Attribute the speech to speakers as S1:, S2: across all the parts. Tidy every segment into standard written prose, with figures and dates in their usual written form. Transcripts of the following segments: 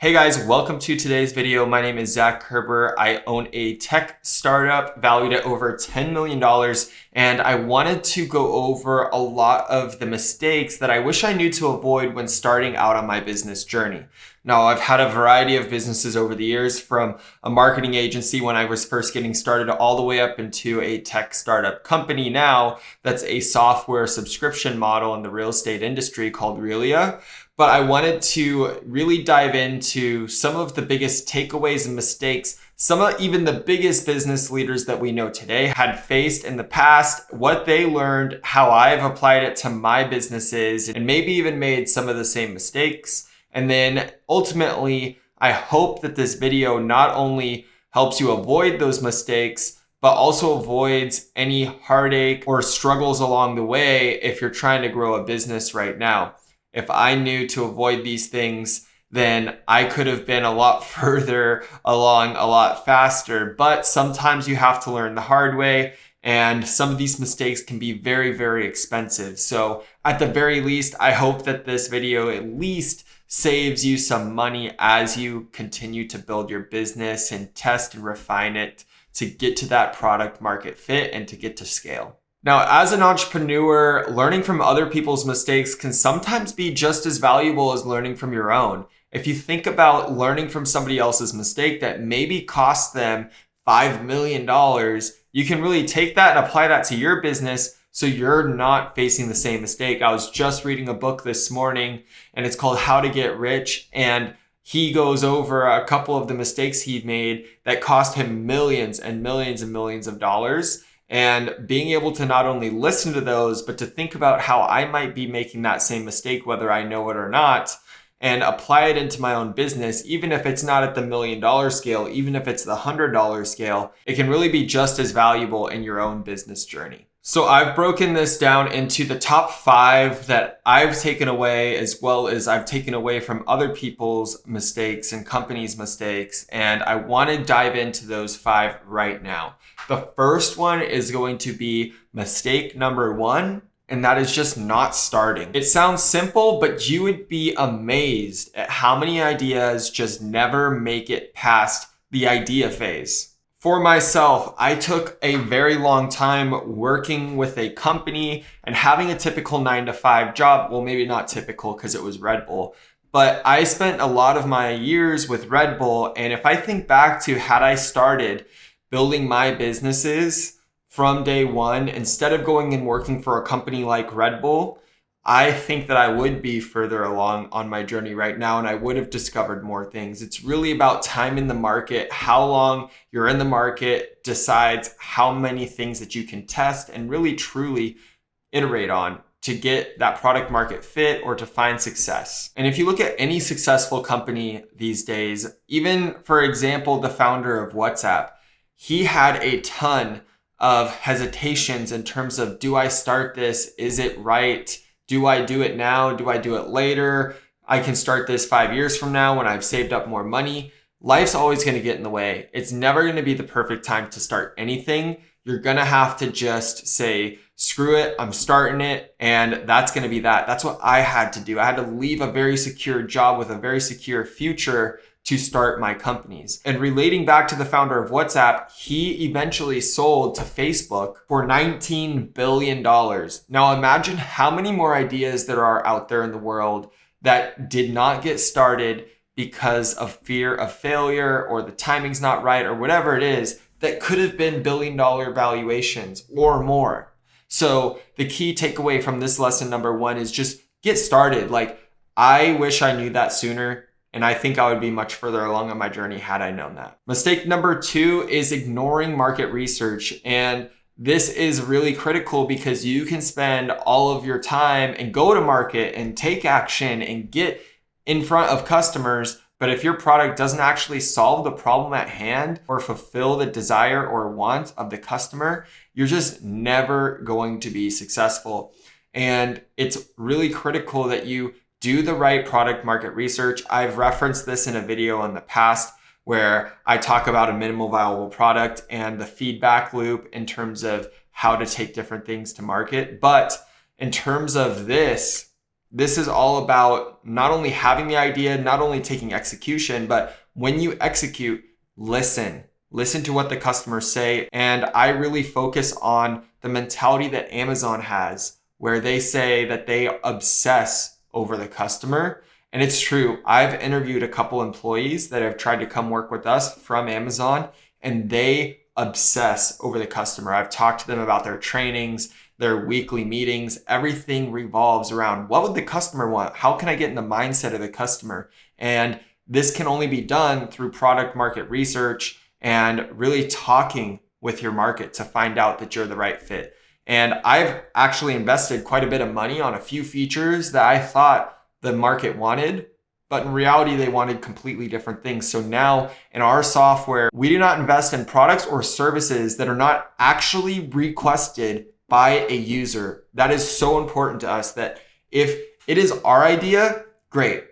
S1: Hey guys, welcome to today's video. My name is Zach Kerber. I own a tech startup valued at over $10 million, and I wanted to go over a lot of the mistakes that I wish I knew to avoid when starting out on my business journey. Now, I've had a variety of businesses over the years, from a marketing agency when I was first getting started all the way up into a tech startup company now that's a software subscription model in the real estate industry called Realia. But I wanted to really dive into some of the biggest takeaways and mistakes some of even the biggest business leaders that we know today had faced in the past, what they learned, how I've applied it to my businesses, and maybe even made some of the same mistakes. And then ultimately, I hope that this video not only helps you avoid those mistakes, but also avoids any heartache or struggles along the way if you're trying to grow a business right now. If I knew to avoid these things, then I could have been a lot further along a lot faster. But sometimes you have to learn the hard way, and some of these mistakes can be very, very expensive. So at the very least, I hope that this video at least saves you some money as you continue to build your business and test and refine it to get to that product market fit and to get to scale. Now, as an entrepreneur, learning from other people's mistakes can sometimes be just as valuable as learning from your own. If you think about learning from somebody else's mistake that maybe cost them $5 million, you can really take that and apply that to your business so you're not facing the same mistake. I was just reading a book this morning, and it's called How to Get Rich, and he goes over a couple of the mistakes he made that cost him millions and millions and millions of dollars. And being able to not only listen to those, but to think about how I might be making that same mistake, whether I know it or not, and apply it into my own business, even if it's not at the $1 million scale, even if it's the $100 scale, it can really be just as valuable in your own business journey. So I've broken this down into the top 5 that I've taken away, as well as I've taken away from other people's mistakes and companies' mistakes. And I want to dive into those 5 right now. The first one is going to be mistake number 1, and that is just not starting. It sounds simple, but you would be amazed at how many ideas just never make it past the idea phase. For myself, I took a very long time working with a company and having a typical 9-to-5 job. Well, maybe not typical because it was Red Bull, but I spent a lot of my years with Red Bull. And if I think back to had I started building my businesses from day one, instead of going and working for a company like Red Bull, I think that I would be further along on my journey right now, and I would have discovered more things. It's really about time in the market. How long you're in the market decides how many things that you can test and really truly iterate on to get that product market fit or to find success. And if you look at any successful company these days, even for example, the founder of WhatsApp, he had a ton of hesitations in terms of, do I start this? Is it right? Do I do it now? Do I do it later? I can start this 5 years from now when I've saved up more money. Life's always going to get in the way. It's never going to be the perfect time to start anything. You're going to have to just say, screw it, I'm starting it. And that's going to be that. That's what I had to do. I had to leave a very secure job with a very secure future to start my companies. And relating back to the founder of WhatsApp, he eventually sold to Facebook for $19 billion. Now imagine how many more ideas there are out there in the world that did not get started because of fear of failure or the timing's not right or whatever it is, that could have been billion-dollar valuations or more. So the key takeaway from this lesson number 1 is just get started. Like, I wish I knew that sooner. And I think I would be much further along on my journey had I known that. Mistake number 2 is ignoring market research. And this is really critical because you can spend all of your time and go to market and take action and get in front of customers. But if your product doesn't actually solve the problem at hand or fulfill the desire or want of the customer, you're just never going to be successful. And it's really critical that you do the right product market research. I've referenced this in a video in the past where I talk about a minimal viable product and the feedback loop in terms of how to take different things to market. But in terms of this, this is all about not only having the idea, not only taking execution, but when you execute, listen. Listen to what the customers say. And I really focus on the mentality that Amazon has, where they say that they obsess over the customer. And it's true. I've interviewed a couple employees that have tried to come work with us from Amazon, and they obsess over the customer. I've talked to them about their trainings, their weekly meetings. Everything revolves around what would the customer want? How can I get in the mindset of the customer? And this can only be done through product market research and really talking with your market to find out that you're the right fit. And I've actually invested quite a bit of money on a few features that I thought the market wanted, but in reality, they wanted completely different things. So now in our software, we do not invest in products or services that are not actually requested by a user. That is so important to us that if it is our idea, great.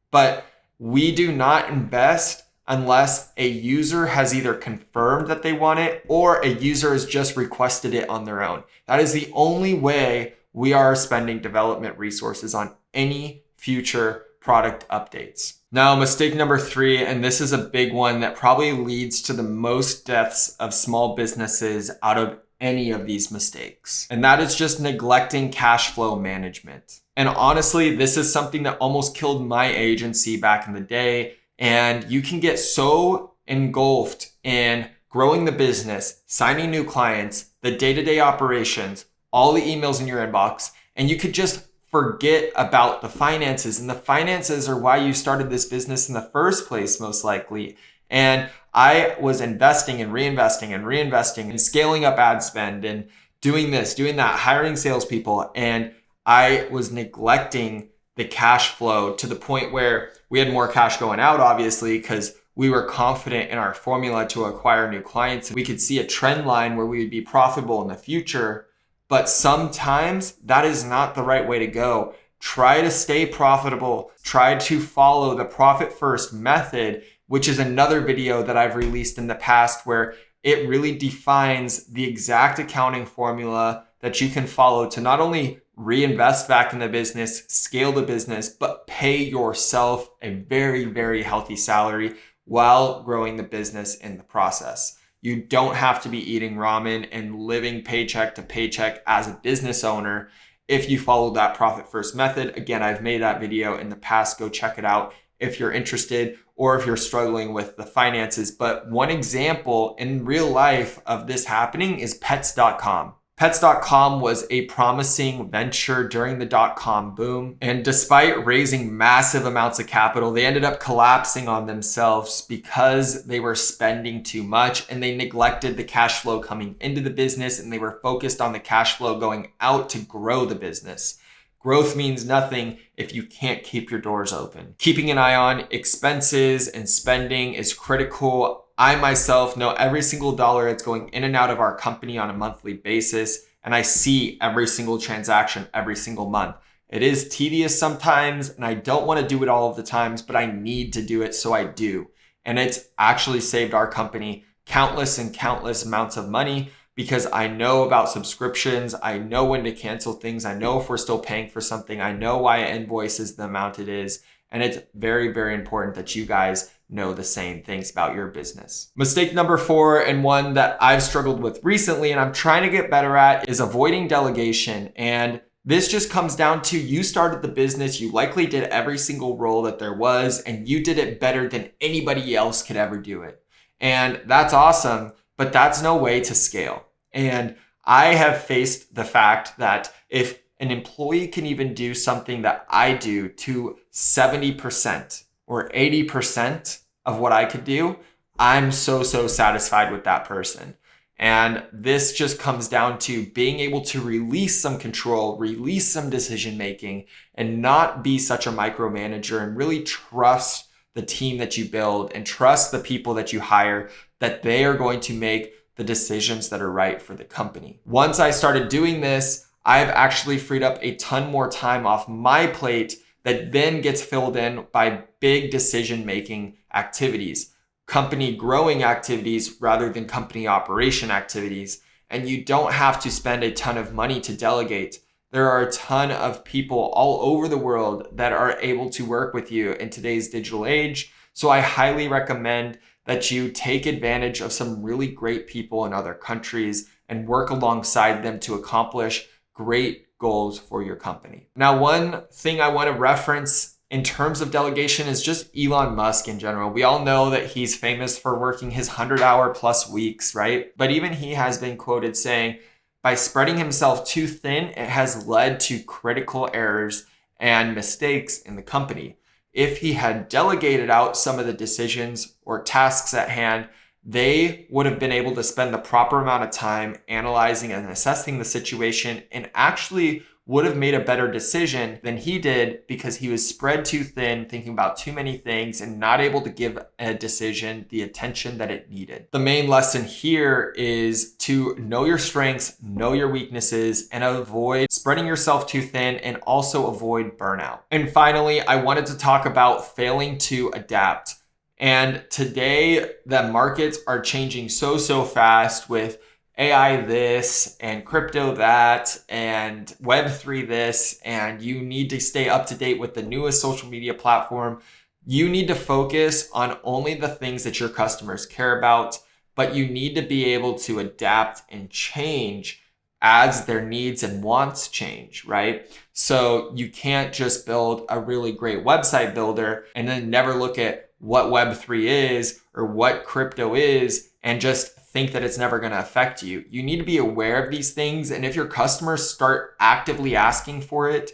S1: But we do not invest unless a user has either confirmed that they want it or a user has just requested it on their own. That is the only way we are spending development resources on any future product updates. Now, mistake number 3, and this is a big one that probably leads to the most deaths of small businesses out of any of these mistakes. And that is just neglecting cash flow management. And honestly, this is something that almost killed my agency back in the day. And you can get so engulfed in growing the business, signing new clients, the day-to-day operations, all the emails in your inbox, and you could just forget about the finances. And the finances are why you started this business in the first place, most likely. And I was investing and reinvesting and scaling up ad spend and doing this, doing that, hiring salespeople. And I was neglecting the cash flow to the point where we had more cash going out, obviously, because we were confident in our formula to acquire new clients. We could see a trend line where we would be profitable in the future. But sometimes that is not the right way to go. Try to stay profitable. Try to follow the profit first method, which is another video that I've released in the past where it really defines the exact accounting formula that you can follow to not only reinvest back in the business, scale the business, but pay yourself a very, very healthy salary while growing the business in the process. You don't have to be eating ramen and living paycheck to paycheck as a business owner if you follow that profit first method. Again, I've made that video in the past. Go check it out if you're interested or if you're struggling with the finances. But one example in real life of this happening is pets.com. Pets.com was a promising venture during the dot-com boom. And despite raising massive amounts of capital, they ended up collapsing on themselves because they were spending too much and they neglected the cash flow coming into the business and they were focused on the cash flow going out to grow the business. Growth means nothing if you can't keep your doors open. Keeping an eye on expenses and spending is critical. I myself know every single dollar that's going in and out of our company on a monthly basis, and I see every single transaction every single month. It is tedious sometimes, and I don't want to do it all of the times, but I need to do it, so I do. And it's actually saved our company countless and countless amounts of money because I know about subscriptions. I know when to cancel things. I know if we're still paying for something. I know why an invoice is the amount it is. And it's very, very important that you guys know the same things about your business. Mistake number 4, and one that I've struggled with recently and I'm trying to get better at, is avoiding delegation. And this just comes down to you started the business, you likely did every single role that there was, and you did it better than anybody else could ever do it. And that's awesome, but that's no way to scale. And I have faced the fact that if an employee can even do something that I do to 70% or 80% of what I could do, I'm so satisfied with that person. And this just comes down to being able to release some control, release some decision making, and not be such a micromanager and really trust the team that you build and trust the people that you hire that they are going to make the decisions that are right for the company. Once I started doing this, I've actually freed up a ton more time off my plate that then gets filled in by big decision-making activities, company growing activities rather than company operation activities. And you don't have to spend a ton of money to delegate. There are a ton of people all over the world that are able to work with you in today's digital age. So I highly recommend that you take advantage of some really great people in other countries and work alongside them to accomplish great goals for your company. Now, one thing I want to reference in terms of delegation is just Elon Musk in general. We all know that he's famous for working his 100-hour plus weeks, right? But even he has been quoted saying, by spreading himself too thin, it has led to critical errors and mistakes in the company. If he had delegated out some of the decisions or tasks at hand, they would have been able to spend the proper amount of time analyzing and assessing the situation and actually would have made a better decision than he did because he was spread too thin, thinking about too many things and not able to give a decision the attention that it needed. The main lesson here is to know your strengths, know your weaknesses, and avoid spreading yourself too thin and also avoid burnout. And finally, I wanted to talk about failing to adapt. And today, the markets are changing so fast with AI this and crypto that and Web3 this, and you need to stay up to date with the newest social media platform. You need to focus on only the things that your customers care about, but you need to be able to adapt and change as their needs and wants change, right? So you can't just build a really great website builder and then never look at what Web3 is or what crypto is and just think that it's never going to affect you. You need to be aware of these things. And if your customers start actively asking for it,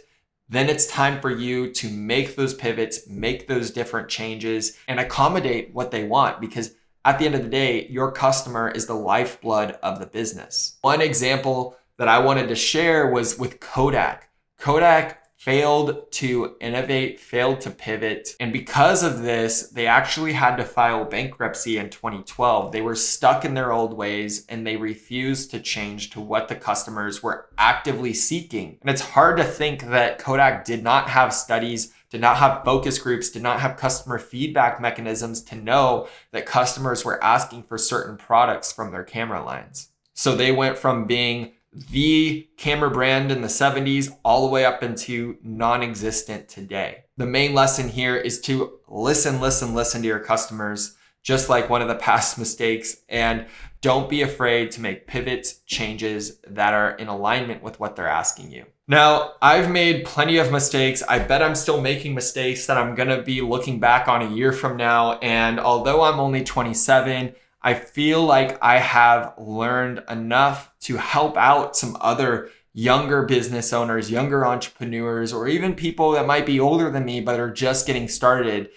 S1: then it's time for you to make those pivots, make those different changes, and accommodate what they want. Because at the end of the day, your customer is the lifeblood of the business. One example that I wanted to share was with Kodak. Kodak failed to innovate, failed to pivot. And because of this, they actually had to file bankruptcy in 2012. They were stuck in their old ways and they refused to change to what the customers were actively seeking. And it's hard to think that Kodak did not have studies, did not have focus groups, did not have customer feedback mechanisms to know that customers were asking for certain products from their camera lines. So they went from being the camera brand in the 70s all the way up into non-existent today. The main lesson here is to listen to your customers, just like one of the past mistakes, and don't be afraid to make pivots, changes that are in alignment with what they're asking you. Now, I've made plenty of mistakes. I bet I'm still making mistakes that I'm gonna be looking back on a year from now. And although I'm only 27, I feel like I have learned enough to help out some other younger business owners, younger entrepreneurs, or even people that might be older than me but are just getting started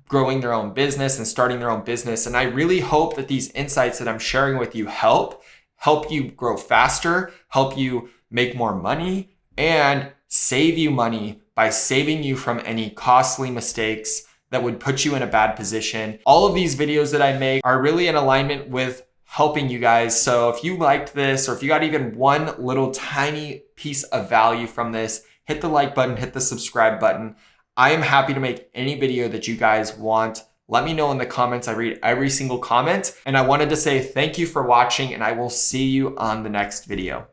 S1: growing their own business and starting their own business. And I really hope that these insights that I'm sharing with you help you grow faster, help you make more money, and save you money by saving you from any costly mistakes that would put you in a bad position. All of these videos that I make are really in alignment with helping you guys. So if you liked this, or if you got even one little tiny piece of value from this, hit the like button, hit the subscribe button. I am happy to make any video that you guys want. Let me know in the comments. I read every single comment. And I wanted to say thank you for watching, and I will see you on the next video.